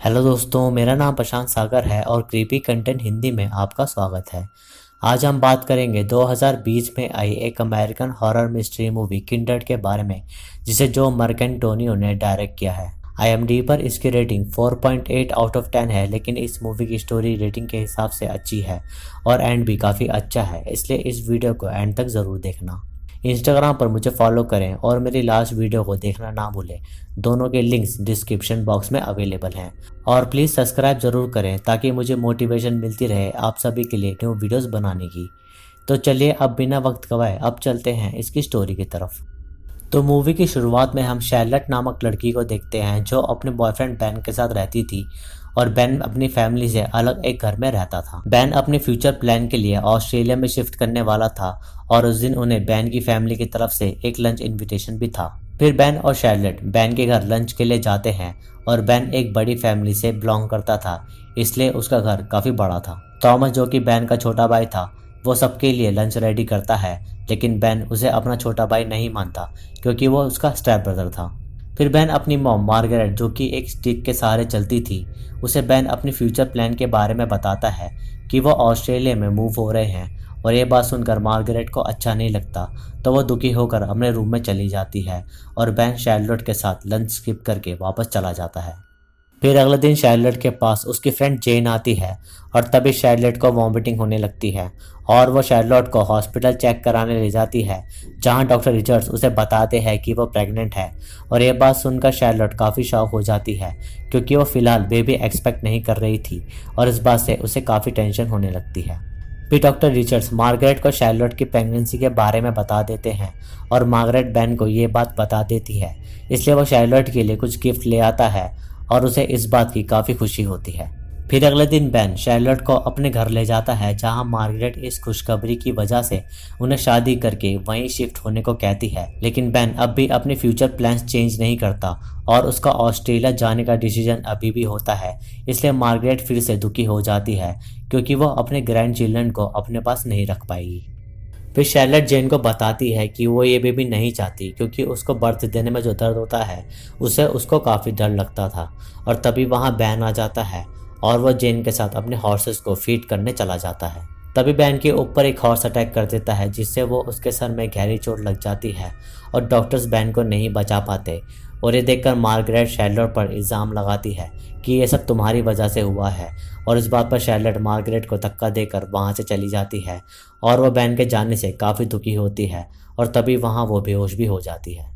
Hello दोस्तों, मेरा नाम प्रशांत सागर है और क्रीपी कंटेंट हिंदी में आपका स्वागत है। आज हम बात करेंगे 2020 में आई एक American horror mystery movie Kinder के बारे में, जिसे जो मर्केंटोनियो ने डायरेक्ट किया है। IMDb पर इसकी रेटिंग 4.8 आउट ऑफ 10 है, लेकिन इस मूवी की स्टोरी रेटिंग के हिसाब से अच्छी है और एंड भी काफ़ी अच्छा है, इसलिए इस वीडियो को एंड तक ज़रूर देखना। इंस्टाग्राम पर मुझे फॉलो करें और मेरी लास्ट वीडियो को देखना ना भूलें। दोनों के लिंक्स डिस्क्रिप्शन बॉक्स में अवेलेबल हैं। और प्लीज़ सब्सक्राइब ज़रूर करें ताकि मुझे मोटिवेशन मिलती रहे आप सभी के लिए न्यू वीडियोस बनाने की। तो चलिए अब बिना वक्त गवाए अब चलते हैं इसकी स्टोरी की तरफ। तो मूवी की शुरुआत में हम शैरलट नामक लड़की को देखते हैं जो अपने बॉयफ्रेंड बेन के साथ रहती थी और बेन अपनी फैमिली से अलग एक घर में रहता था। बेन अपने फ्यूचर प्लान के लिए ऑस्ट्रेलिया में शिफ्ट करने वाला था और उस दिन उन्हें बेन की फैमिली की तरफ से एक लंच इनविटेशन भी था। फिर बेन और शैरलट बेन के घर लंच के लिए जाते हैं और बेन एक बड़ी फैमिली से बिलोंग करता था, इसलिए उसका घर काफ़ी बड़ा था। थॉमस, जो कि बेन का छोटा भाई था, वो सबके लिए लंच रेडी करता है, लेकिन बेन उसे अपना छोटा भाई नहीं मानता क्योंकि वो उसका स्टेप ब्रदर था। फिर बेन अपनी मॉम मार्गरेट, जो कि एक स्टिक के सहारे चलती थी, उसे बेन अपनी फ्यूचर प्लान के बारे में बताता है कि वो ऑस्ट्रेलिया में मूव हो रहे हैं। और ये बात सुनकर मार्गरेट को अच्छा नहीं लगता, तो वो दुखी होकर अपने रूम में चली जाती है और बेन शैरलट के साथ लंच स्किप करके वापस चला जाता है। फिर अगले दिन शैरलट के पास उसकी फ्रेंड जेन आती है और तभी शैरलट को वॉमिटिंग होने लगती है और वो शैरलट को हॉस्पिटल चेक कराने ले जाती है, जहां डॉक्टर रिचर्ड्स उसे बताते हैं कि वो प्रेग्नेंट है। और ये बात सुनकर शैरलट काफ़ी शॉक हो जाती है क्योंकि वो फिलहाल बेबी एक्सपेक्ट नहीं कर रही थी और इस बात से उसे काफ़ी टेंशन होने लगती है। फिर डॉक्टर रिचर्ड्स मार्गरेट को शैरलट की प्रेगनेंसी के बारे में बता देते हैं और मार्गरेट बेन को ये बात बता देती है, इसलिए वो शैरलट के लिए कुछ गिफ्ट ले आता है और उसे इस बात की काफ़ी खुशी होती है। फिर अगले दिन बेन शैरलट को अपने घर ले जाता है, जहां मार्गरेट इस खुशखबरी की वजह से उन्हें शादी करके वहीं शिफ्ट होने को कहती है। लेकिन बेन अब भी अपने फ्यूचर प्लान्स चेंज नहीं करता और उसका ऑस्ट्रेलिया जाने का डिसीजन अभी भी होता है, इसलिए मार्गरेट फिर से दुखी हो जाती है क्योंकि वो अपने ग्रैंड चिल्ड्रन को अपने पास नहीं रख पाएगी। फिर शैरलट जेन को बताती है कि वो ये बेबी नहीं चाहती क्योंकि उसको बर्थ देने में जो दर्द होता है उसे उसको काफ़ी डर लगता था। और तभी वहाँ बैन आ जाता है और वो जेन के साथ अपने हॉर्सेस को फीड करने चला जाता है। तभी बैन के ऊपर एक हॉर्स अटैक कर देता है, जिससे वो उसके सर में गहरी चोट लग जाती है और डॉक्टर्स बैन को नहीं बचा पाते। और ये देखकर मार्गरेट शैरलट पर इल्ज़ाम लगाती है कि ये सब तुम्हारी वजह से हुआ है। और इस बात पर शैरलट मार्गरेट को धक्का देकर वहाँ से चली जाती है और वह बैन के जाने से काफ़ी दुखी होती है और तभी वहाँ वो बेहोश भी हो जाती है।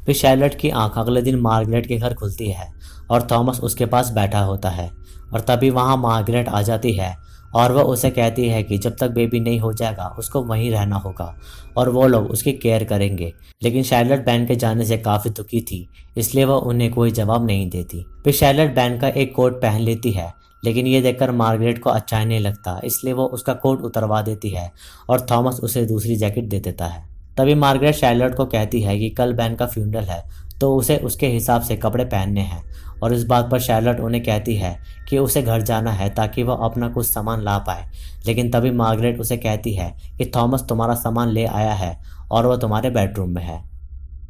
फिर शैरलट की आंख अगले दिन मार्गरेट के घर खुलती है और थॉमस उसके पास बैठा होता है और तभी वहाँ मार्गरेट आ जाती है और वह उसे कहती है कि जब तक बेबी नहीं हो जाएगा उसको वहीं रहना होगा और वो लोग उसकी केयर करेंगे। लेकिन शैरलट बैन के जाने से काफ़ी दुखी थी, इसलिए वह उन्हें कोई जवाब नहीं देती। फिर शैरलट बैन का एक कोट पहन लेती है, लेकिन ये देखकर मार्गरेट को अच्छा नहीं लगता, इसलिए वो उसका कोट उतरवा देती है और थॉमस उसे दूसरी जैकेट दे देता है। तभी मार्गरेट शैरलट को कहती है कि कल बैन का फ्यूनरल है, तो उसे उसके हिसाब से कपड़े पहनने हैं। और इस बात पर शैरलट उन्हें कहती है कि उसे घर जाना है ताकि वह अपना कुछ सामान ला पाए। लेकिन तभी मार्गरेट उसे कहती है कि थॉमस तुम्हारा सामान ले आया है और वह तुम्हारे बेडरूम में है।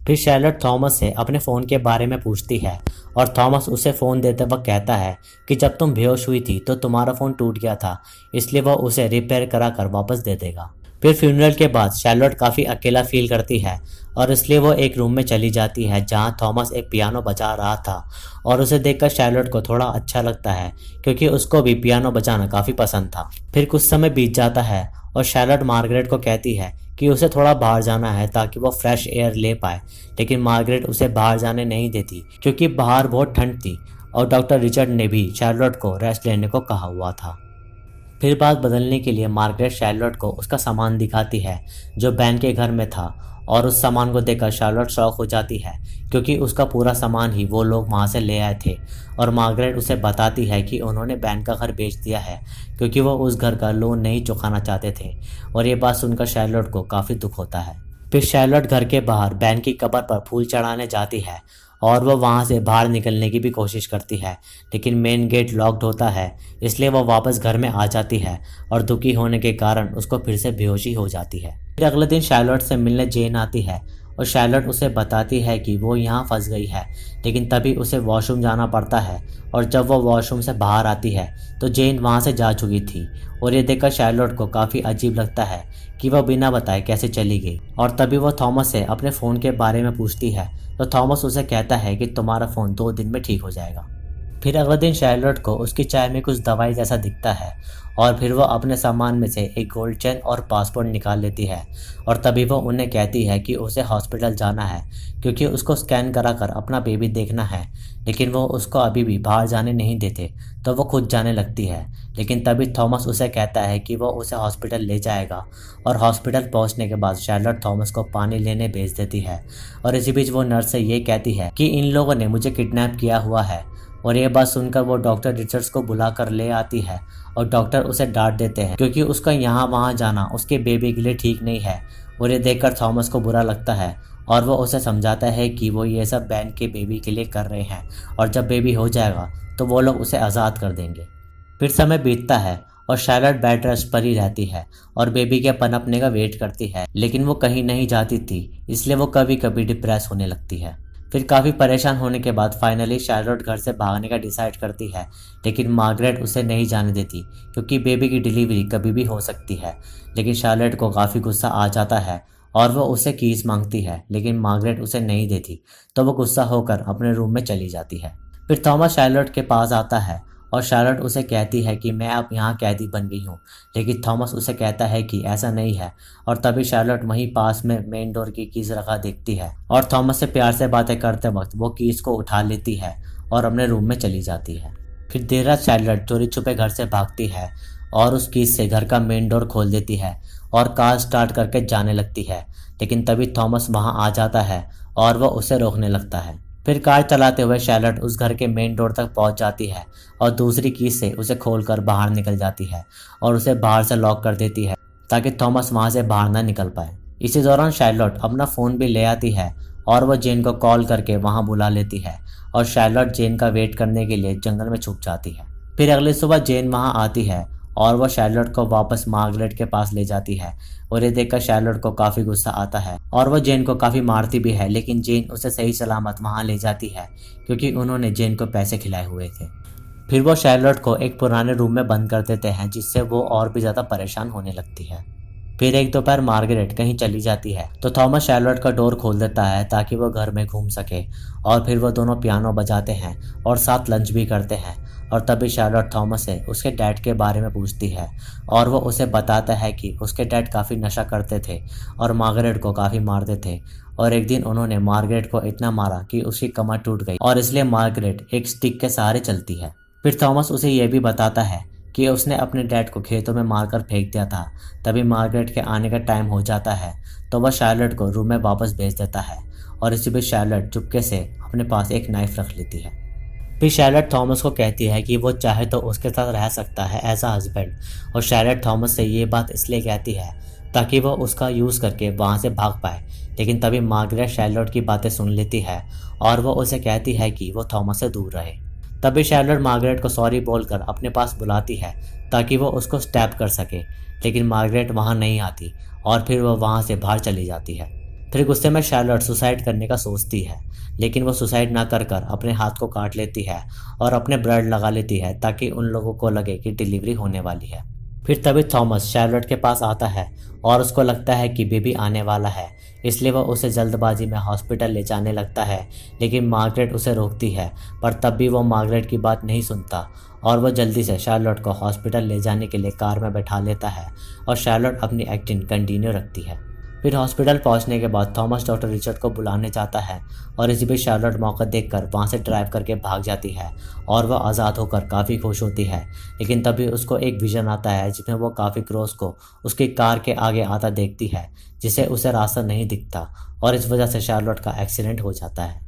फिर शैरलट थॉमस से अपने फ़ोन के बारे में पूछती है और थॉमस उसे फ़ोन देते वक्त कहता है कि जब तुम बेहोश हुई थी तो तुम्हारा फ़ोन टूट गया था, इसलिए वह उसे रिपेयर करा कर वापस दे देगा। फिर फ्यूनरल के बाद शैरलट काफ़ी अकेला फील करती है और इसलिए वो एक रूम में चली जाती है जहां थॉमस एक पियानो बजा रहा था। और उसे देखकर शैरलट को थोड़ा अच्छा लगता है क्योंकि उसको भी पियानो बजाना काफ़ी पसंद था। फिर कुछ समय बीत जाता है और शैरलट मार्गरेट को कहती है कि उसे थोड़ा बाहर जाना है ताकि वो फ्रेश एयर ले पाए। लेकिन मार्गरेट उसे बाहर जाने नहीं देती क्योंकि बाहर बहुत ठंड थी और डॉक्टर रिचर्ड ने भी शैरलट को रेस्ट लेने को कहा हुआ था। फिर बात बदलने के लिए मार्गरेट शैरलट को उसका सामान दिखाती है जो बैन के घर में था और उस सामान को देखकर शैरलट शॉक हो जाती है क्योंकि उसका पूरा सामान ही वो लोग वहाँ से ले आए थे। और मार्गरेट उसे बताती है कि उन्होंने बैन का घर बेच दिया है क्योंकि वो उस घर का लोन नहीं चुकाना चाहते थे। और ये बात सुनकर शैरलट को काफ़ी दुख होता है। फिर शैरलट घर के बाहर बैन की कब्र पर फूल चढ़ाने जाती है और वह वहाँ से बाहर निकलने की भी कोशिश करती है, लेकिन मेन गेट लॉक्ड होता है, इसलिए वह वापस घर में आ जाती है और दुखी होने के कारण उसको फिर से बेहोशी हो जाती है। फिर अगले दिन शैरलट से मिलने जेन आती है और शार्लोट उसे बताती है कि वो यहाँ फंस गई है, लेकिन तभी उसे वॉशरूम जाना पड़ता है। और जब वो वॉशरूम से बाहर आती है तो जेन वहाँ से जा चुकी थी। और ये देखकर शार्लोट को काफ़ी अजीब लगता है कि वह बिना बताए कैसे चली गई। और तभी वो थॉमस से अपने फ़ोन के बारे में पूछती है, तो थॉमस उसे कहता है कि तुम्हारा फ़ोन 2 दिन में ठीक हो जाएगा। फिर अगले दिन शार्लोट को उसकी चाय में कुछ दवाई जैसा दिखता है और फिर वो अपने सामान में से एक गोल्ड चेन और पासपोर्ट निकाल लेती है। और तभी वो उन्हें कहती है कि उसे हॉस्पिटल जाना है क्योंकि उसको स्कैन कराकर अपना बेबी देखना है, लेकिन वो उसको अभी भी बाहर जाने नहीं देते। तो वो खुद जाने लगती है, लेकिन तभी थॉमस उसे कहता है कि वो उसे हॉस्पिटल ले जाएगा। और हॉस्पिटल पहुंचने के बाद शार्लोट थॉमस को पानी लेने भेज देती है। और इसी बीच वो नर्स से ये कहती है कि इन लोगों ने मुझे किडनैप किया हुआ है। और ये बात सुनकर वो डॉक्टर रिचर्ड्स को बुलाकर ले आती है और डॉक्टर उसे डांट देते हैं क्योंकि उसका यहाँ वहाँ जाना उसके बेबी के लिए ठीक नहीं है। और ये देखकर थॉमस को बुरा लगता है और वो उसे समझाता है कि वो ये सब बैन के बेबी के लिए कर रहे हैं और जब बेबी हो जाएगा तो वो लोग उसे आज़ाद कर देंगे। फिर समय बीतता है और शार्लोट बेड रेस्ट पर ही रहती है और बेबी के पनपने का वेट करती है, लेकिन वो कहीं नहीं जाती थी, इसलिए वो कभी कभी डिप्रेस होने लगती है। फिर काफ़ी परेशान होने के बाद फाइनली शार्लोट घर से भागने का डिसाइड करती है, लेकिन मार्गरेट उसे नहीं जाने देती क्योंकि बेबी की डिलीवरी कभी भी हो सकती है। लेकिन शार्लोट को काफ़ी गुस्सा आ जाता है और वो उसे कीज मांगती है, लेकिन मार्गरेट उसे नहीं देती। तो वो गुस्सा होकर अपने रूम में चली जाती है। फिर थॉमस शार्लोट के पास आता है और शार्लोट उसे कहती है कि मैं अब यहाँ कैदी बन गई हूँ, लेकिन थॉमस उसे कहता है कि ऐसा नहीं है। और तभी शार्लोट वहीं पास में मेन डोर की कीज रखा देखती है और थॉमस से प्यार से बातें करते वक्त वो कीज को उठा लेती है और अपने रूम में चली जाती है। फिर देर रात शार्लोट चोरी छुपे घर से भागती है और उस कीज से घर का मेन डोर खोल देती है और कार स्टार्ट करके जाने लगती है, लेकिन तभी थॉमस वहाँ आ जाता है और वह उसे रोकने लगता है। फिर कार चलाते हुए शार्लोट उस घर के मेन डोर तक पहुंच जाती है और दूसरी कीज से उसे खोलकर बाहर निकल जाती है और उसे बाहर से लॉक कर देती है ताकि थॉमस वहां से बाहर ना निकल पाए। इसी दौरान शार्लोट अपना फ़ोन भी ले आती है और वह जेन को कॉल करके वहां बुला लेती है और शार्लोट जेन का वेट करने के लिए जंगल में छुप जाती है। फिर अगली सुबह जेन वहां आती है और वह शार्लोट को वापस मार्गरेट के पास ले जाती है। और ये देखकर शार्लोट को काफ़ी गुस्सा आता है और वह जेन को काफ़ी मारती भी है, लेकिन जेन उसे सही सलामत वहां ले जाती है क्योंकि उन्होंने जेन को पैसे खिलाए हुए थे। फिर वो शार्लोट को एक पुराने रूम में बंद कर देते हैं, जिससे वो और भी ज़्यादा परेशान होने लगती है। फिर एक दोपहर मार्गरेट कहीं चली जाती है तो थॉमस शार्लोट का डोर खोल देता है ताकि वो घर में घूम सके। और फिर वो दोनों पियानो बजाते हैं और साथ लंच भी करते हैं। और तभी शार्लोट थॉमस से उसके डैड के बारे में पूछती है और वो उसे बताता है कि उसके डैड काफ़ी नशा करते थे और मार्गरेट को काफ़ी मारते थे। और एक दिन उन्होंने मार्गरेट को इतना मारा कि उसकी कमर टूट गई और इसलिए मार्गरेट एक स्टिक के सहारे चलती है। फिर थॉमस उसे यह भी बताता है कि उसने अपने डैड को खेतों में मारकर फेंक दिया था। तभी मार्गरेट के आने का टाइम हो जाता है तो वह शार्लोट को रूम में वापस भेज देता है और इसी बीच शार्लोट चुपके से अपने पास एक नाइफ रख लेती है। फिर शार्लोट थॉमस को कहती है कि वो चाहे तो उसके साथ रह सकता है एज अ हस्बैंड। और शार्लोट थॉमस से ये बात इसलिए कहती है ताकि वो उसका यूज़ करके वहाँ से भाग पाए। लेकिन तभी मार्गरेट शार्लोट की बातें सुन लेती है और वो उसे कहती है कि वो थॉमस से दूर रहे। तभी शार्लोट मार्गरेट को सॉरी बोलकर अपने पास बुलाती है ताकि वो उसको स्टैप कर सके, लेकिन मार्गरेट वहाँ नहीं आती और फिर वो वहाँ से बाहर चली जाती है। फिर गुस्से में शार्लोट सुसाइड करने का सोचती है, लेकिन वो सुसाइड ना कर अपने हाथ को काट लेती है और अपने ब्लड लगा लेती है ताकि उन लोगों को लगे कि डिलीवरी होने वाली है। फिर तभी थॉमस शार्लोट के पास आता है और उसको लगता है कि बेबी आने वाला है, इसलिए वह उसे जल्दबाजी में हॉस्पिटल ले जाने लगता है। लेकिन मार्गरेट उसे रोकती है, पर तब भी वो मार्गरेट की बात नहीं सुनता और वह जल्दी से शार्लोट को हॉस्पिटल ले जाने के लिए कार में बैठा लेता है और शार्लोट अपनी एक्टिंग कंटिन्यू रखती है। फिर हॉस्पिटल पहुंचने के बाद थॉमस डॉक्टर रिचर्ड को बुलाने जाता है और इसी बीच शार्लोट मौका देखकर वहां से ड्राइव करके भाग जाती है और वह आज़ाद होकर काफ़ी खुश होती है। लेकिन तभी उसको एक विजन आता है जिसमें वो काफ़ी क्रॉस को उसकी कार के आगे आता देखती है, जिसे उसे रास्ता नहीं दिखता और इस वजह से शार्लोट का एक्सीडेंट हो जाता है।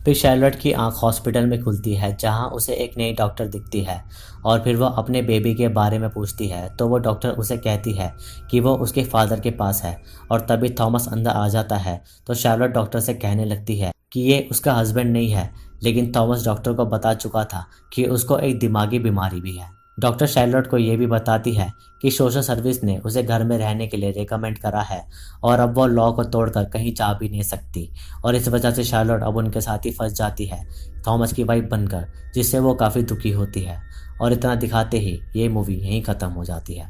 फिर शार्लोट की आंख हॉस्पिटल में खुलती है जहां उसे एक नई डॉक्टर दिखती है और फिर वह अपने बेबी के बारे में पूछती है तो वो डॉक्टर उसे कहती है कि वो उसके फादर के पास है। और तभी थॉमस अंदर आ जाता है तो शार्लोट डॉक्टर से कहने लगती है कि ये उसका हस्बैंड नहीं है, लेकिन थॉमस डॉक्टर को बता चुका था कि उसको एक दिमागी बीमारी भी है। डॉक्टर शार्लोट को ये भी बताती है कि सोशल सर्विस ने उसे घर में रहने के लिए रिकमेंड करा है और अब वो लॉ को तोड़कर कहीं जा भी नहीं सकती और इस वजह से शार्लोट अब उनके साथ ही फंस जाती है थॉमस की वाइफ बनकर, जिससे वो काफ़ी दुखी होती है और इतना दिखाते ही ये मूवी यहीं ख़त्म हो जाती है।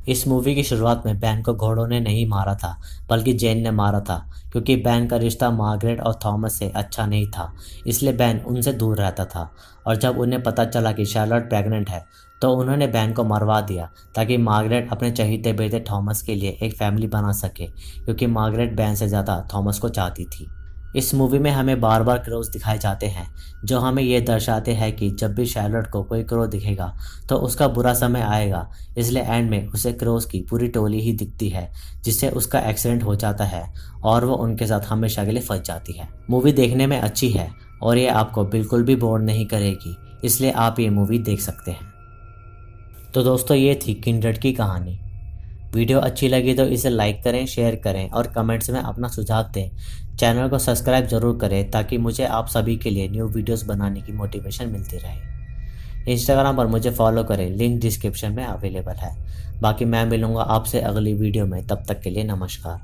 इस मूवी की शुरुआत में बैन को घोड़ों ने नहीं मारा था बल्कि जेन ने मारा था, क्योंकि बैन का रिश्ता मार्गरेट और थॉमस से अच्छा नहीं था, इसलिए बैन उनसे दूर रहता था। और जब उन्हें पता चला कि शार्लोट प्रेग्नेंट है तो उन्होंने बैन को मरवा दिया ताकि मार्गरेट अपने चहीते बेटे थॉमस के लिए एक फैमिली बना सके, क्योंकि मार्गरेट बैन से ज़्यादा थॉमस को चाहती थी। इस मूवी में हमें बार बार क्रोज दिखाए जाते हैं जो हमें ये दर्शाते हैं कि जब भी शार्लोट को कोई क्रो दिखेगा तो उसका बुरा समय आएगा, इसलिए एंड में उसे क्रोज की पूरी टोली ही दिखती है जिससे उसका एक्सीडेंट हो जाता है और वो उनके साथ हमेशा के लिए फंस जाती है। मूवी देखने में अच्छी है और ये आपको बिल्कुल भी बोर नहीं करेगी, इसलिए आप ये मूवी देख सकते हैं। तो दोस्तों ये थी किंडर्ड की कहानी। वीडियो अच्छी लगी तो इसे लाइक करें, शेयर करें और कमेंट्स में अपना सुझाव दें। चैनल को सब्सक्राइब ज़रूर करें ताकि मुझे आप सभी के लिए न्यू वीडियोस बनाने की मोटिवेशन मिलती रहे। इंस्टाग्राम पर मुझे फॉलो करें, लिंक डिस्क्रिप्शन में अवेलेबल है। बाकी मैं मिलूँगा आपसे अगली वीडियो में, तब तक के लिए नमस्कार।